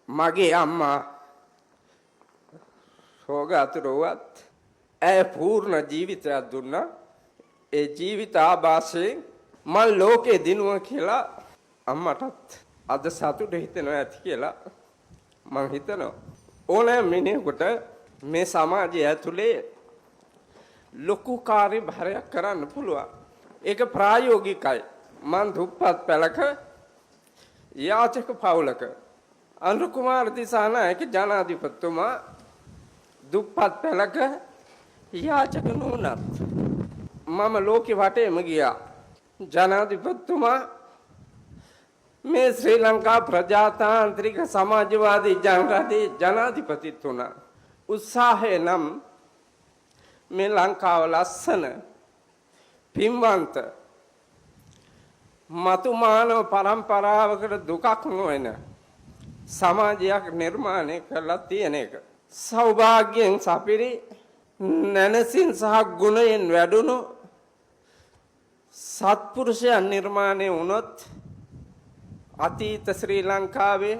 මගේ අම්මා රෝගාතුරවත් ඇය පූර්ණ ජීවිතයක් දුන්නා. ඒ ජීවිත ආభాසයෙන් මම ලෝකේ දිනුවා කියලා අම්මටත් අද සතුට හිතෙනවා ඇති කියලා මම හිතනවා. ඕනෑම මිනිහෙකුට මේ සමාජය ඇතුලේ ලොකු කාර්යභාරයක් කරන්න පුළුවන්. ඒක ප්‍රායෝගිකයි. මම දුප්පත් පැලක යාචක පවුලක අනුර කුමාර දිසානායක ජනාධිපතිතුමා දුප්පත් පැලක යාචක නුනත් මම ලෝකෙ වටේම ගියා. ජනාධිපතිතුමා මේ ශ්‍රී ලංකා ප්‍රජාතාන්ත්‍රික සමාජවාදී ජනරාදී ජනාධිපතිතුමා උත්සාහය නම් මේ ලංකාව ලස්සන පින්වන්ත මතු මානව පරම්පරාවකට දුකක් නොවන සමාජයක් නිර්මාණය කරලා තියෙන එක. සෞභාග්‍යයෙන් සපිරි නැනසින් සහ ගුණයෙන් වැඩුණු සත්පුරුෂයන් නිර්මාණය වුණොත් අතීත ශ්‍රී ලංකාවේ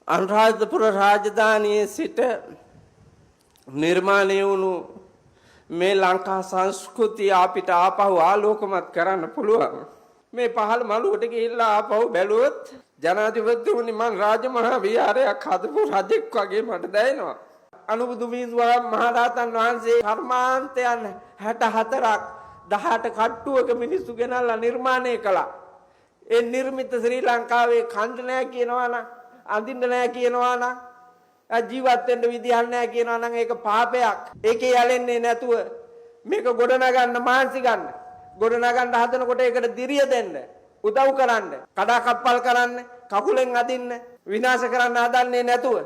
අනුරාධපුර රාජධානියේ සිට නිර්මාණය වුණු මේ ලංකා සංස්කෘතිය අපිට ආපහු ආලෝකමත් කරන්න පුළුවන්. මේ පහළ මළුවට ගිහිල්ලා ආපහු බැලුවොත් ජනාධිපතිතුමනි මං රාජමහා විහාරයක් හදපු රජෙක් වගේ මට දැනෙනවා. අනුබුදු මිනිස්වා මහරහතන් වහන්සේ කර්මාන්තයන් 64ක් 18 කට්ටුවක මිනිස්සු ගෙනල්ලා නිර්මාණය කළා. ඒ නිර්මිත ශ්‍රී ලංකාවේ කන්ද නැහැ කියනවා නම් අඳින්න නැහැ කියනවා නම් ජීවත් වෙන්න විදිහක් නැහැ කියනවා නම් ඒක පාපයක්. ඒකේ යැලෙන්නේ නැතුව මේක ගොඩනගන්න මාන්සි ගන්න. ගොඩනගන්න හදනකොට ඒකට දිරිය දෙන්න. උදව් කරන්න. කඩා කප්පල් කරන්න. කකුලෙන් අදින්න. විනාශ කරන්න හදන්නේ නැතුව.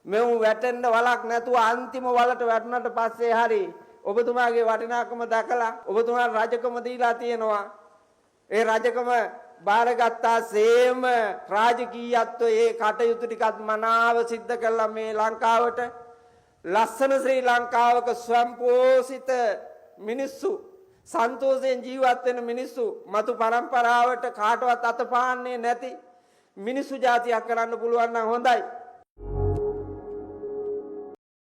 මෙව් වැටෙන්න වලක් නැතුව අන්තිම වලට වැටුණාට පස්සේ හරි ඔබතුමාගේ වටිනාකම දැකලා ඔබතුමා රජකම දීලා තියෙනවා. ඒ රජකම බාරගත්තා සේම රාජකීයත්වයේ කටයුතු ටිකත් මනාව සිද්ධ කළා මේ ලංකාවට ලස්සන ශ්‍රී ලංකාවක ස්වයංපෝෂිත මිනිස්සු සන්තෝෂයෙන් ජීවත් වෙන මිනිස්සු මතු පරම්පරාවට කාටවත් අතපාන්නේ නැති මිනිස්සු జాතියක් කරන්න පුළුවන් නම් හොඳයි.